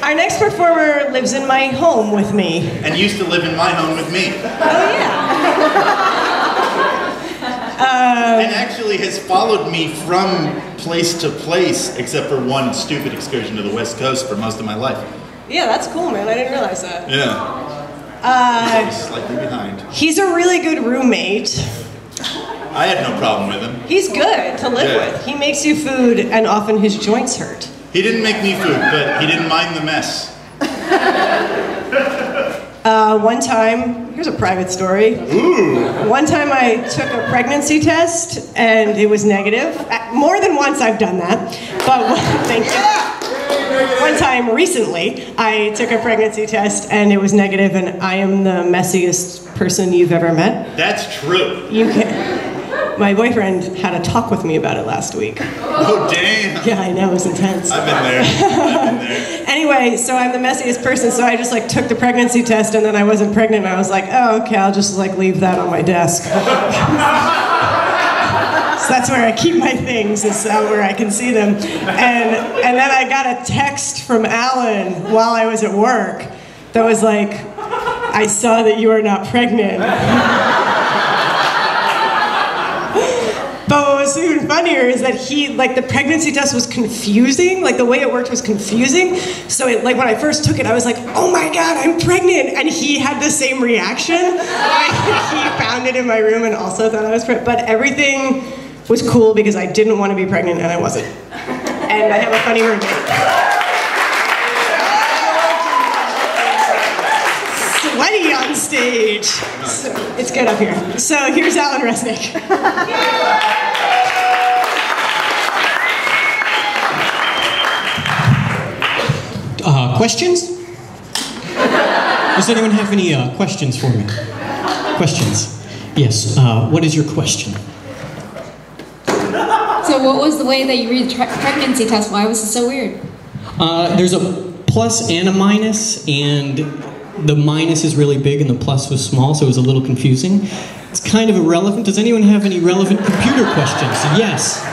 Our next performer lives in my home with me. And used to live in my home with me. Oh, yeah. And actually has followed me from place to place, except for one stupid excursion to the West Coast for most of my life. Yeah, that's cool, man. I didn't realize that. Yeah. He's slightly behind. He's a really good roommate. I had no problem with him. He's good to live with. He makes you food, and often his joints hurt. He didn't make me food, but he didn't mind the mess. One time, here's a private story. Ooh. One time I took a pregnancy test and it was negative. More than once I've done that, but thank you. One time recently, I took a pregnancy test and it was negative, and I am the messiest person you've ever met. That's true. You can. My boyfriend had a talk with me about it last week. Oh, damn. Yeah, I know, it was intense. I've been there. I've been there. Anyway, so I'm the messiest person, so I just like took the pregnancy test, and then I wasn't pregnant, and I was like, oh, okay, I'll just like leave that on my desk. So that's where I keep my things, is where I can see them. And then I got a text from Alan while I was at work that was like, I saw that you are not pregnant. But what was even funnier is that the pregnancy test was confusing. Like, the way it worked was confusing. So, like, when I first took it, I was like, oh my God, I'm pregnant. And he had the same reaction. He found it in my room and also thought I was pregnant. But everything was cool because I didn't want to be pregnant and I wasn't. And I have a funny roommate. Sweaty on stage. So, it's good up here. So here's Alan Resnick. Questions? Does anyone have any questions for me? Questions? Yes. What is your question? So what was the way that you read the pregnancy test? Why was it so weird? There's a plus and a minus, and the minus is really big and the plus was small, so it was a little confusing. It's kind of irrelevant. Does anyone have any relevant computer questions? Yes.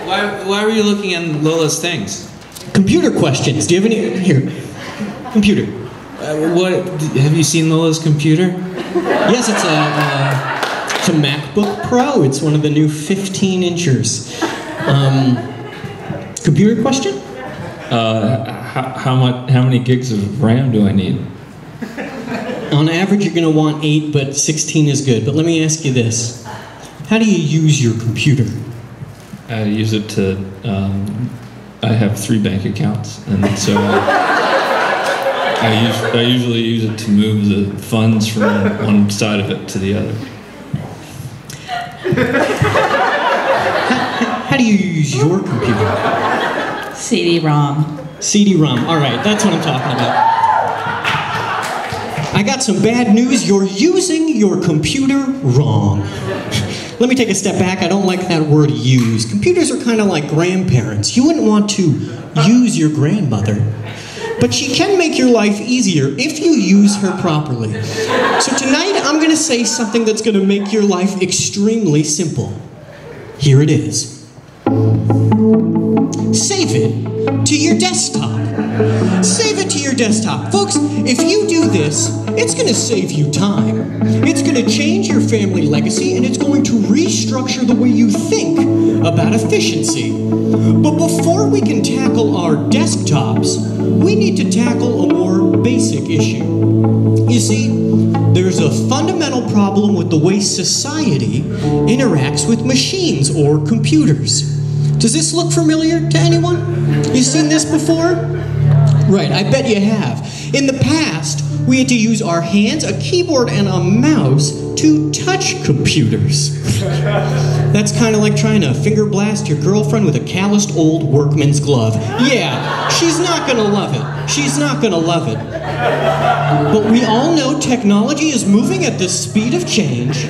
Why were you looking at Lola's things? Computer questions. Do you have any? Here. Computer. What? Have you seen Lola's computer? Yes, it's a MacBook Pro. It's one of the new 15-inchers. Computer question? How many gigs of RAM do I need? On average, you're going to want 8, but 16 is good. But let me ask you this. How do you use your computer? I use it to, I have 3 bank accounts, and so I usually use it to move the funds from one side of it to the other. How do you use your computer? CD-ROM. CD-ROM, all right, that's what I'm talking about. I got some bad news. You're using your computer wrong. Let me take a step back. I don't like that word use. Computers are kind of like grandparents. You wouldn't want to use your grandmother, but she can make your life easier if you use her properly. So tonight I'm going to say something that's going to make your life extremely simple. Here it is. Save it to your desktop. Save it to your desktop. Folks, if you do this, it's going to save you time. It's going to change your family legacy, and it's going to restructure the way you think about efficiency. But before we can tackle our desktops, we need to tackle a more basic issue. You see, there's a fundamental problem with the way society interacts with machines or computers. Does this look familiar to anyone? You've seen this before? Right, I bet you have. In the past, we had to use our hands, a keyboard, and a mouse to touch computers. That's kind of like trying to finger blast your girlfriend with a calloused old workman's glove. Yeah, she's not gonna love it. She's not gonna love it. But we all know technology is moving at the speed of change,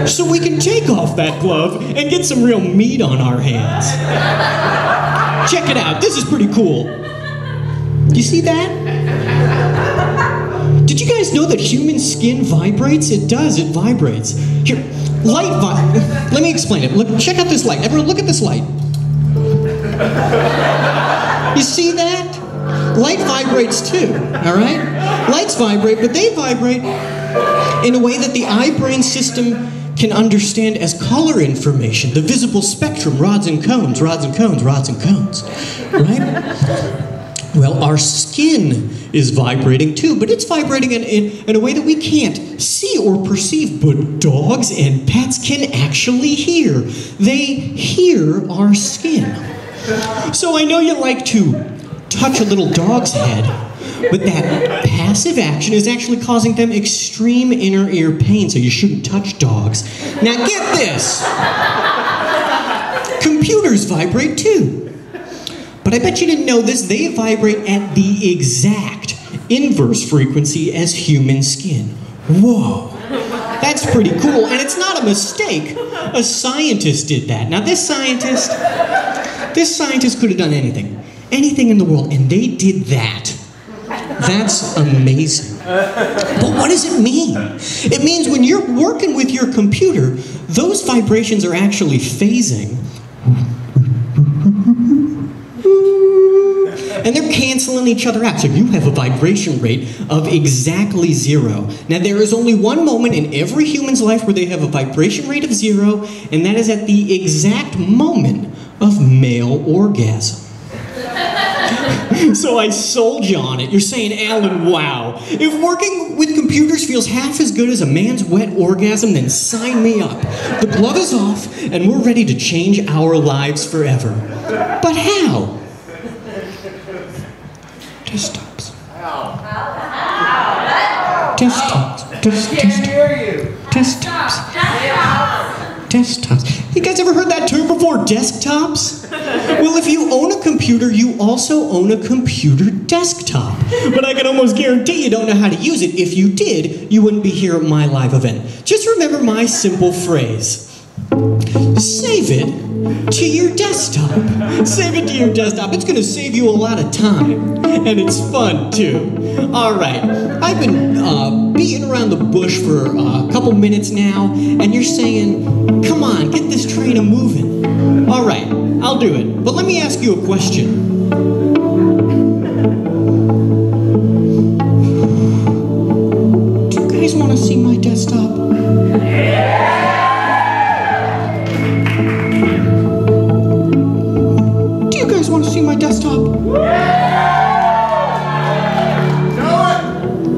so we can take off that glove and get some real meat on our hands. Check it out, this is pretty cool. Do you see that? Did you guys know that human skin vibrates? It does, it vibrates. Here, let me explain it. Look, check out this light. Everyone, look at this light. You see that? Light vibrates too, all right? Lights vibrate, but they vibrate in a way that the eye-brain system can understand as color information, the visible spectrum, rods and cones, rods and cones, rods and cones, right? Well, our skin is vibrating too, but it's vibrating in a way that we can't see or perceive, but dogs and pets can actually hear. They hear our skin. So I know you like to touch a little dog's head, but that passive action is actually causing them extreme inner ear pain, so you shouldn't touch dogs. Now get this! Computers vibrate too. But I bet you didn't know this, they vibrate at the exact inverse frequency as human skin. Whoa! That's pretty cool, and it's not a mistake. A scientist did that. Now this scientist could have done anything in the world, and they did that. That's amazing. But what does it mean? It means when you're working with your computer, those vibrations are actually phasing. And they're canceling each other out. So you have a vibration rate of exactly 0. Now there is only one moment in every human's life where they have a vibration rate of 0, and that is at the exact moment of male orgasm. So I sold you on it. You're saying, Alan, wow. If working with computers feels half as good as a man's wet orgasm, then sign me up. The glove is off, and we're ready to change our lives forever. But how? Desktops. Desktops. Desktops. Desktops. You guys ever heard that term before? Desktops? Well, if you own a computer, you also own a computer desktop. But I can almost guarantee you don't know how to use it. If you did, you wouldn't be here at my live event. Just remember my simple phrase. Save it to your desktop. Save it to your desktop. It's going to save you a lot of time. And it's fun, too. All right. I've been beating around the bush for a couple minutes now, and you're saying, come on, get this train a-moving. All right, I'll do it. But let me ask you a question. Do you guys want to see my desktop? Want to see my desktop?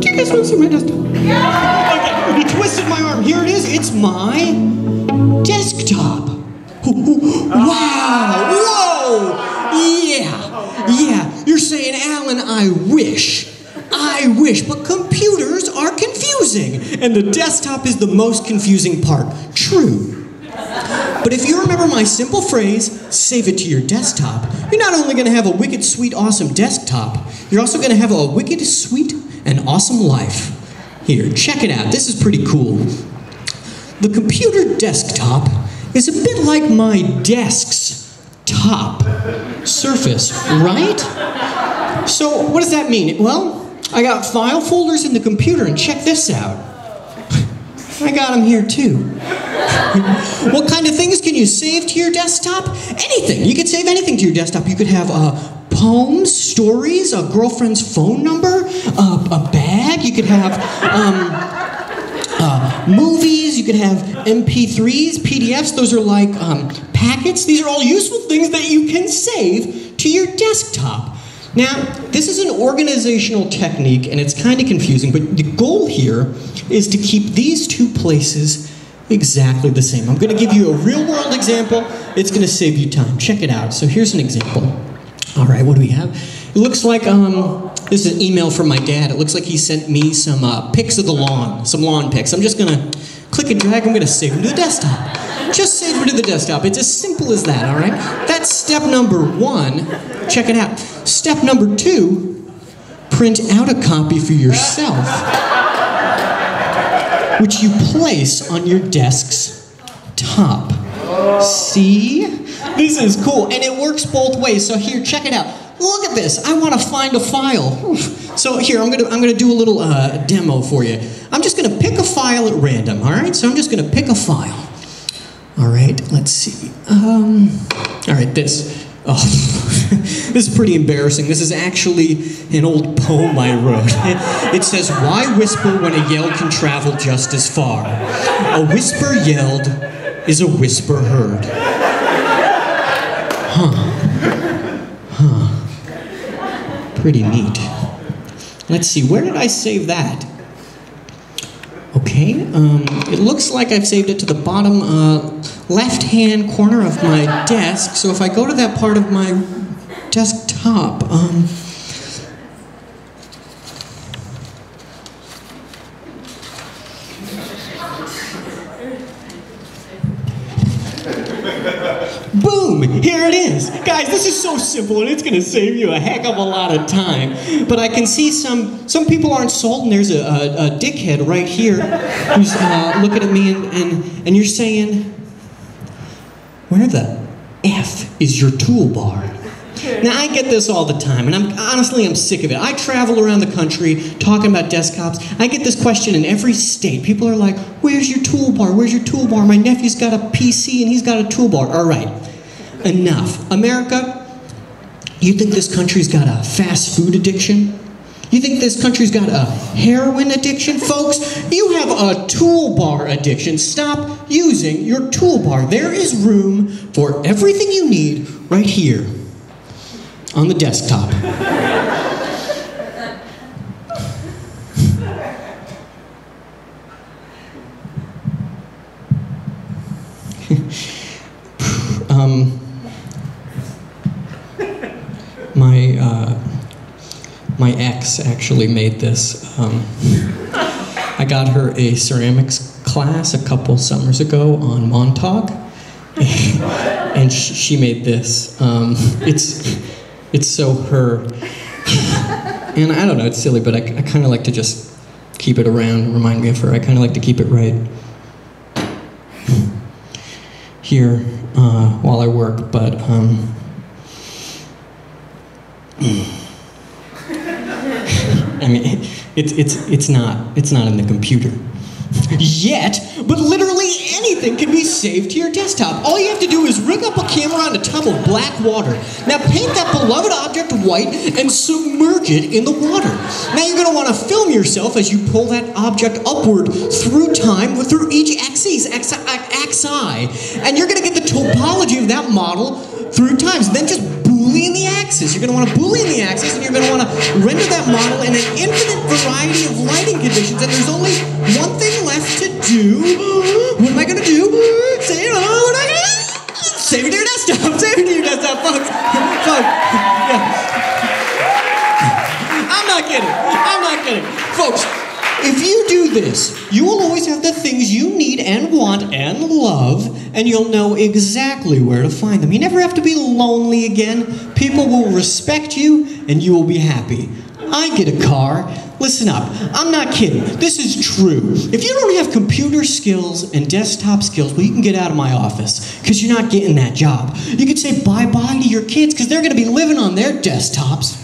Do you guys want to see my desktop? Okay, you twisted my arm. Here it is. It's my desktop. Wow. Whoa. Yeah. You're saying, Alan, I wish. But computers are confusing. And the desktop is the most confusing part. True. But if you remember my simple phrase, save it to your desktop, you're not only going to have a wicked, sweet, awesome desktop, you're also going to have a wicked, sweet, and awesome life. Here, check it out. This is pretty cool. The computer desktop is a bit like my desk's top surface, right? So what does that mean? Well, I got file folders in the computer, and check this out. I got them here too. What kind of things can you save to your desktop? Anything. You could save anything to your desktop. You could have poems, stories, a girlfriend's phone number, a bag. You could have movies. You could have MP3s, PDFs. Those are like packets. These are all useful things that you can save to your desktop. Now, this is an organizational technique, and it's kind of confusing, but the goal here is to keep these two places exactly the same. I'm going to give you a real-world example. It's going to save you time. Check it out. So here's an example. All right, what do we have? It looks like, this is an email from my dad. It looks like he sent me some pics of the lawn, some lawn pics. I'm just going to click and drag. I'm going to save them to the desktop. Just save it to the desktop. It's as simple as that, all right? That's step number 1. Check it out. Step number 2, print out a copy for yourself, which you place on your desk's top. See? This is cool, and it works both ways. So here, check it out. Look at this. I want to find a file. So here, I'm gonna do a little demo for you. I'm just gonna pick a file at random. All right. So I'm just gonna pick a file. All right. Let's see. All right. This. Oh. This is pretty embarrassing. This is actually an old poem I wrote. It says, "Why whisper when a yell can travel just as far? A whisper yelled is a whisper heard." Pretty neat. Let's see, where did I save that? Okay, it looks like I've saved it to the bottom left-hand corner of my desk. So if I go to that part of my desktop, boom! Here it is! Guys, this is so simple and it's gonna save you a heck of a lot of time. But I can see some people aren't sold, and there's a dickhead right here who's looking at me and you're saying, where the F is your toolbar? Now, I get this all the time, and I'm sick of it. I travel around the country talking about desktops. I get this question in every state. People are like, where's your toolbar? Where's your toolbar? My nephew's got a PC and he's got a toolbar. All right, enough. America, you think this country's got a fast food addiction? You think this country's got a heroin addiction? Folks, you have a toolbar addiction. Stop using your toolbar. There is room for everything you need right here on the desktop. My ex actually made this. I got her a ceramics class a couple summers ago on Montauk, and she made this. It's so her, and I don't know, it's silly, but I kind of like to just keep it around, remind me of her. I kind of like to keep it right here while I work, but I mean, it's not in the computer yet, but literally anything can be saved to your desktop. All you have to do is rig up a camera on a tub of black water. Now paint that beloved object white and submerge it in the water. Now you're going to want to film yourself as you pull that object upward through time, through each axis, axi, and you're going to get the topology of that model through times. Then just Boolean the axis. You're going to want to Boolean the axis, and you're going to want to render that model in an infinite variety of lighting conditions, and there's only one thing left to do. What am I going to do? Save it to your desktop. Save it to your desktop, folks. Yeah. I'm not kidding. Folks, if you do this, you will always have the things you need and want and love, and you'll know exactly where to find them. You never have to be lonely again. People will respect you, and you will be happy. I get a car. Listen up. I'm not kidding. This is true. If you don't have computer skills and desktop skills, well, you can get out of my office, because you're not getting that job. You could say bye-bye to your kids, because they're going to be living on their desktops.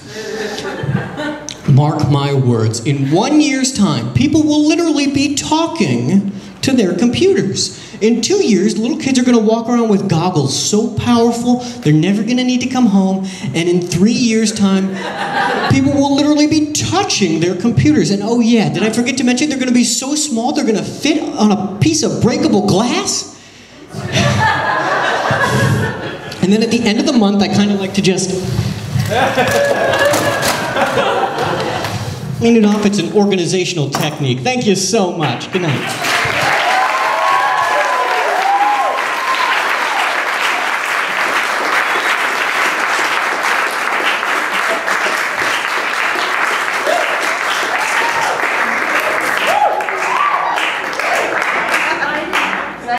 Mark my words, in 1 year's time, people will literally be talking to their computers. In 2 years, little kids are going to walk around with goggles so powerful, they're never going to need to come home. And in 3 years' time, people will literally be touching their computers. And oh yeah, did I forget to mention they're going to be so small, they're going to fit on a piece of breakable glass? And then at the end of the month, I kind of like to just clean it off. It's an organizational technique. Thank you so much. Good night.